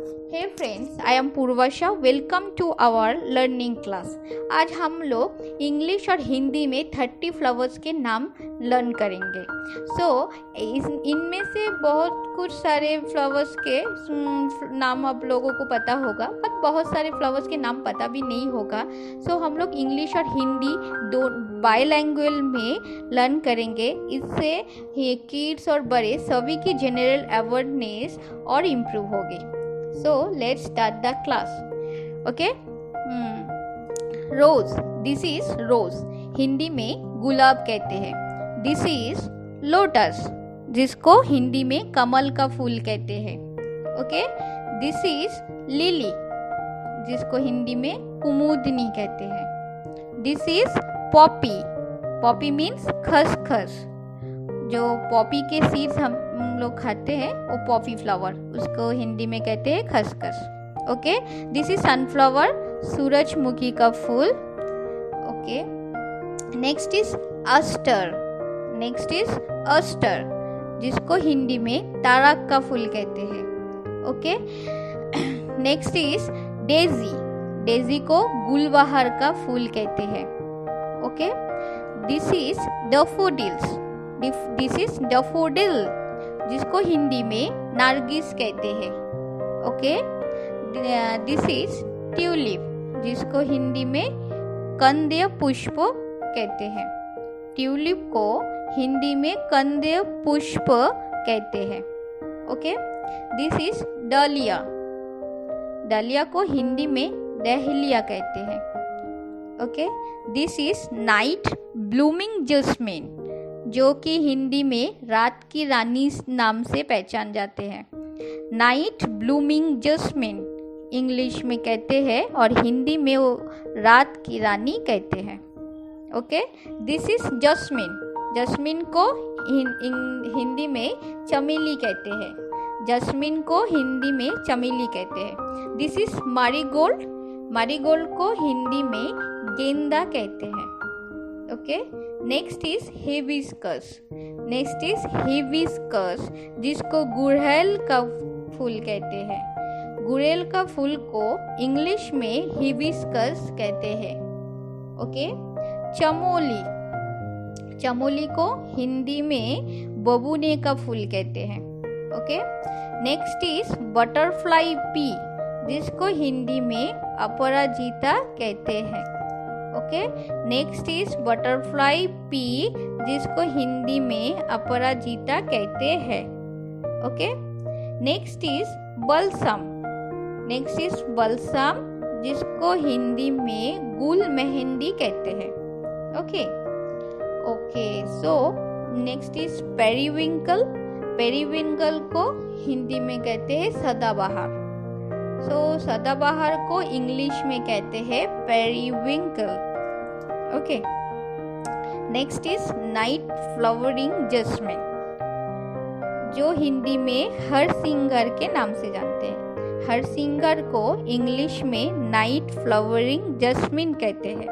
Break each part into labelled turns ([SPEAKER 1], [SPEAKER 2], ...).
[SPEAKER 1] Hey friends, I am Purvasha. Welcome to our learning class. आज हम लोग इंग्लिश और हिंदी में 30 फ्लावर्स के नाम लर्न करेंगे। इनमें से बहुत कुछ सारे फ्लावर्स के नाम आप लोगों को पता होगा, बट बहुत सारे फ्लावर्स के नाम पता भी नहीं होगा। हम लोग इंग्लिश और हिंदी दो बाइलैंग्वेज में लर्न करेंगे। इससे किड्स और बड़े सभी की जनरल अवेयरनेस और इम्प्रूव होगी। Let's start the class. Okay? Rose. This is rose. Hindi में गुलाब कहते हैं। This is lotus, जिसको हिंदी में कमल का फूल कहते हैं। Okay? This is lily, जिसको हिंदी में कुमुदनी कहते हैं। This is poppy. Poppy means खसखस। जो पॉपी के सीड्स हम लोग खाते हैं वो पॉपी फ्लावर, उसको हिंदी में कहते हैं खसखस। ओके, दिस इज सनफ्लावर, सूरजमुखी का फूल। Okay, next is aster. Next is aster, जिसको हिंदी में तारक का फूल कहते हैं। Okay, next is daisy. Daisy को गुलबहार का फूल कहते हैं। Okay, this is daffodils. This is daffodil, जिसको हिंदी में नारगिस कहते हैं। ओके, दिस इज ट्यूलिप, जिसको हिंदी में कंदीय पुष्प कहते हैं। ट्यूलिप को हिंदी में कंदीय पुष्प कहते हैं। ओके, दिस इज डलिया। डलिया को हिंदी में डहलिया कहते हैं। Okay, this is night blooming jasmine, जो कि हिंदी में रात की रानी नाम से पहचान जाते हैं। नाइट ब्लूमिंग जैस्मिन इंग्लिश में कहते हैं और हिंदी में वो रात की रानी कहते हैं। ओके, दिस इज जस्मिन। जस्मिन को हिंदी में चमेली कहते हैं। जस्मिन को हिंदी में चमेली कहते हैं। This is marigold. मारीगोल्ड को हिंदी में गेंदा कहते हैं। Okay, next is hibiscus. Next is hibiscus, जिसको गुड़हल का फूल कहते हैं। गुड़हल का फूल को इंग्लिश में हिबिस्कस कहते हैं। ओके, चमोली। चमोली को हिंदी में बबूने का फूल कहते हैं। Okay, next is butterfly pea, जिसको हिंदी में अपराजिता कहते हैं। Okay, next is butterfly pea, जिसको हिंदी में अपराजिता कहते हैं। Okay, next is balsam. Next is balsam, जिसको हिंदी में गुल मेहंदी कहते हैं। Okay, next is periwinkle. Periwinkle को हिंदी में कहते हैं सदाबहार। सदाबहार को इंग्लिश में कहते हैं periwinkle. Okay, next is night flowering jasmine, जो हिंदी में हरसिंगार के नाम से जानते हैं। हरसिंगार को इंग्लिश में नाइट फ्लावरिंग जैस्मिन कहते हैं।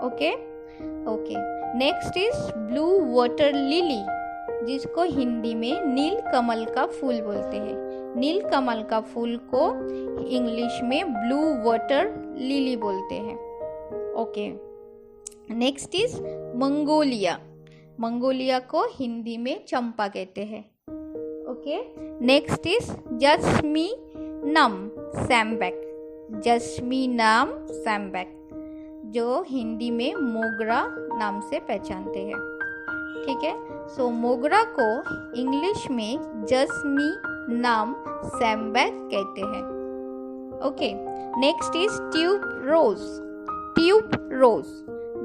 [SPEAKER 1] Okay, next is blue water lily, जिसको हिंदी में नील कमल का फूल बोलते हैं। नील कमल का फूल को इंग्लिश में ब्लू वाटर लिली बोलते हैं। Okay, next is magnolia. Magnolia को हिंदी में चंपा कहते हैं। Okay, next is jasminum sambac. Jasminum sambac, जो हिंदी में मोगरा नाम से पहचानते हैं। ठीक है, मोगरा को इंग्लिश में जस्मीनम सैम्बैक कहते हैं। Okay, next is tuberose. Tuberose,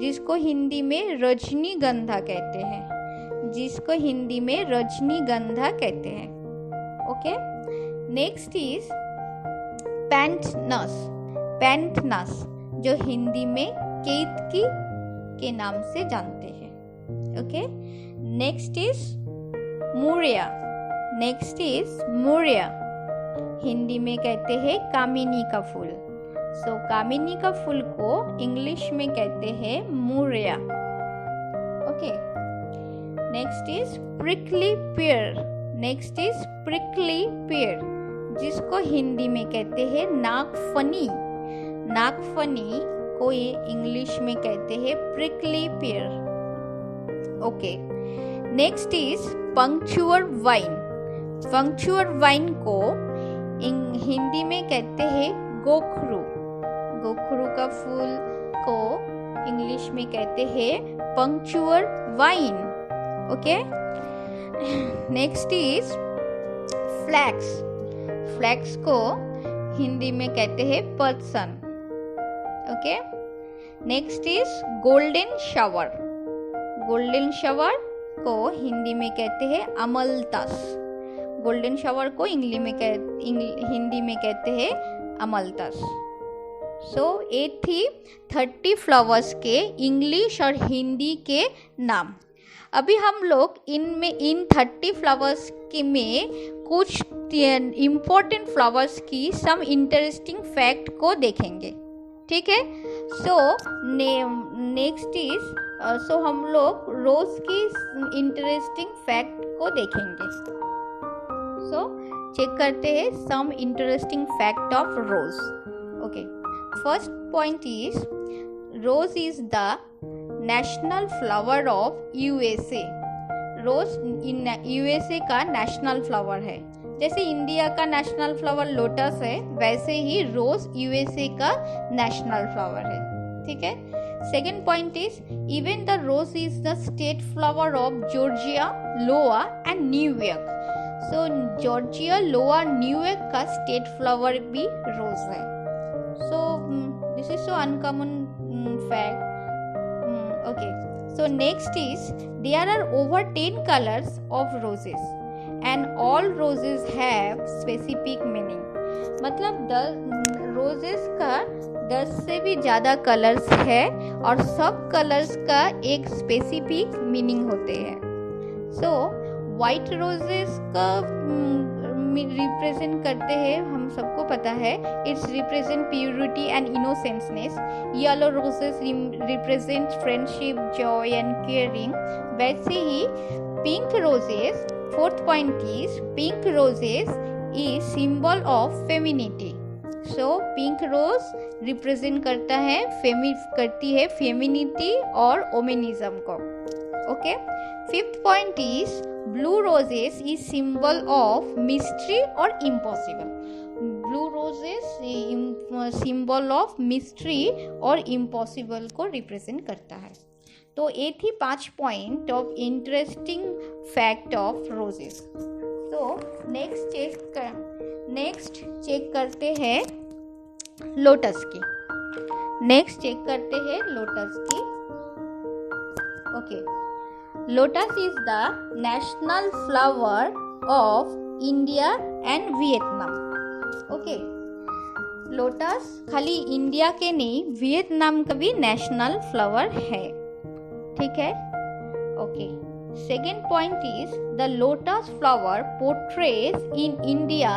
[SPEAKER 1] जिसको हिंदी में रजनीगंधा कहते हैं। जिसको हिंदी में रजनीगंधा कहते हैं। Okay, next is pandanus. Pandanus, जो हिंदी में केतकी के नाम से जानते हैं। Okay, next is murraya. Next is murraya, Hindi में कहते हैं कामिनी का फूल। कामिनी का फूल को इंग्लिश में कहते हैं Muria. Okay, next is prickly pair. Next is prickly pair, जिसको हिंदी में कहते हैं नागफनी। नागफनी को ये इंग्लिश में कहते हैं prickly pear. Okay, next is puncture vine. Puncture vine को हिंदी में कहते हैं गोखरू। गोखरू का फूल को इंग्लिश में कहते हैं puncture vine. Okay, next is flax. Flax को हिंदी में कहते हैं पर्सन। Okay, next is golden shower. Golden shower को हिंदी में कहते हैं अमलतास। गोल्डन शावर को हिंदी में कहते हैं अमलतास। सो ये थी 30 फ्लावर्स के इंग्लिश और हिंदी के नाम। अभी हम लोग इन 30 फ्लावर्स के में कुछ इम्पोर्टेंट फ्लावर्स की सम इंटरेस्टिंग फैक्ट को देखेंगे। ठीक है, सो नेक्स्ट इज हम लोग रोज की इंटरेस्टिंग फैक्ट को देखेंगे। सो चेक करते हैं some interesting fact of rose. Okay, first point is rose is the national flower of USA. Rose USA का नेशनल फ्लावर है। जैसे इंडिया का नेशनल फ्लावर लोटस है, वैसे ही रोज यूएसए का नेशनल फ्लावर है। ठीक है, second point is even the rose is the state flower of Georgia, Iowa and New York. So Georgia, Iowa, New York का स्टेट फ्लावर भी रोज है। So this is so uncommon fact. Okay, so next is there are over 10 colors of roses and all roses have specific meaning. मतलब roses का 10 से भी ज़्यादा colours है और सब कलर्स का एक स्पेसिफिक मीनिंग होते हैं। सो वाइट रोजेस का रिप्रेजेंट करते हैं, हम सबको पता है, it's represent purity and innocenceness. Yellow roses represent friendship, joy and caring. वैसे ही pink roses, fourth point is pink roses is symbol of femininity. So pink rose represent करती है फेमिनिटी और ओमेनिज्म को। Okay, fifth point is blue roses is symbol of mystery और impossible. Blue roses symbol of mystery और impossible को represent करता है। तो ये थी 5 point of interesting fact of roses. तो नेक्स्ट चेक करते हैं लोटस की। Okay, lotus is the national flower of India and Vietnam. Okay, lotus खाली इंडिया के नहीं, वियतनाम का भी नेशनल फ्लावर है। ठीक है, okay, second point is the lotus flower portrays in India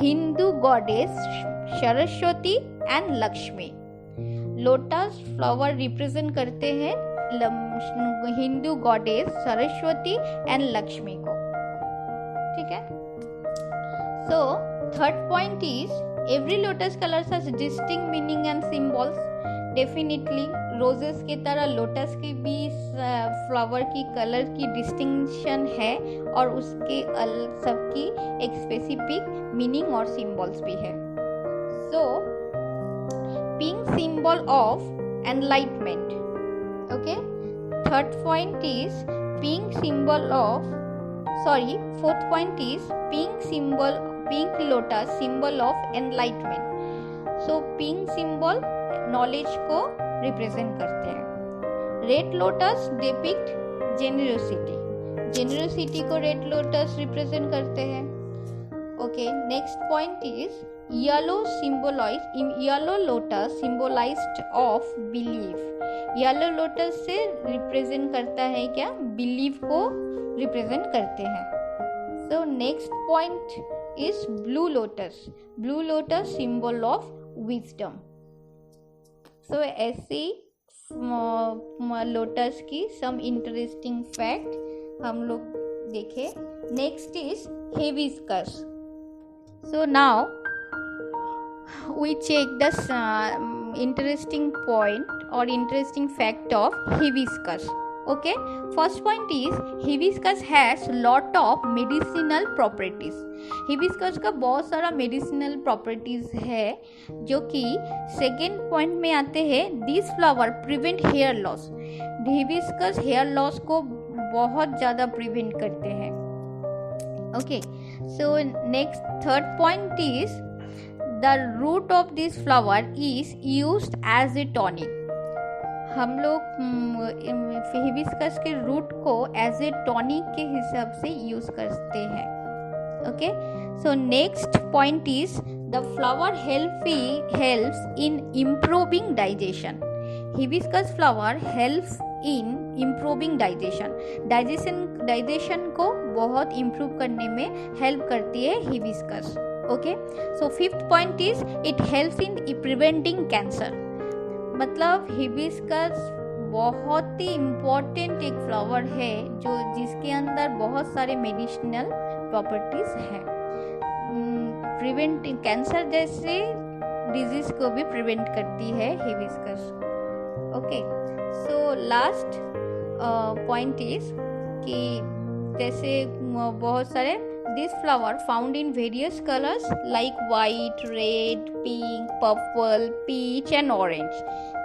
[SPEAKER 1] Hindu goddess Saraswati and Lakshmi. Lotus flower represent करते हैं हिंदू गॉडेस सरस्वती एंड लक्ष्मी को। ठीक है, so third point is every lotus colours has distinct meaning and symbols. Definitely roses की तरह lotus की भी flower की कलर की डिस्टिंक्शन है और उसके सबकी एक स्पेसिफिक मीनिंग और सिंबल्स भी है। So pink symbol of enlightenment. Okay, fourth point is pink lotus symbol of enlightenment. So pink symbol knowledge को represent करते हैं। Red lotus depict generosity को red lotus represent करते हैं। Okay, next point is yellow lotus symbolized of belief. Yellow lotus से represent करता है क्या? बिलीव को रिप्रेजेंट करते हैं। So next point is blue lotus symbol of wisdom. So ऐसे लोटस की सम इंटरेस्टिंग फैक्ट हम लोग देखे। Next is hibiscus. So now we check the interesting point or interesting fact of hibiscus. Okay, first point is hibiscus has lot of medicinal properties. Hibiscus का बहुत सारा medicinal properties है, जो कि second point में आते हैं. This flower prevent hair loss. Hibiscus hair loss को बहुत ज़्यादा प्रिवेंट करते हैं. Okay, so next third point is the root of this flower is used as a tonic. हम लोग हिबिस्कस के रूट को एज ए टॉनिक के हिसाब से यूज करते हैं. Okay, so next point is the flower helps in improving digestion. Hibiscus flower helps in improving digestion को बहुत इम्प्रूव करने में हेल्प करती है hibiscus. Okay, so fifth point is it helps in preventing cancer. मतलब hibiscus बहुत ही important एक flower है जो जिसके अंदर बहुत सारे मेडिसिनल प्रॉपर्टीज हैं. प्रिवेंट कैंसर जैसे डिजीज को भी प्रिवेंट करती है hibiscus. Okay, so last point is कि जैसे बहुत सारे this flower found in various colours like white, red, pink, purple, peach and orange.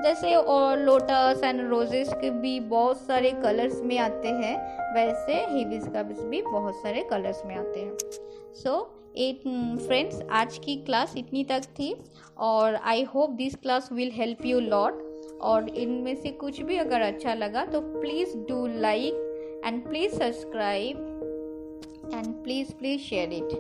[SPEAKER 1] जैसे और लोटस एंड रोजेस के भी बहुत सारे कलर्स में आते हैं, वैसे हिबिस्कस भी बहुत सारे कलर्स में आते हैं. सो फ्रेंड्स, आज की क्लास इतनी तक थी और I hope this class will help you lot. और इनमें से कुछ भी अगर अच्छा लगा तो please do like and please subscribe and please share it.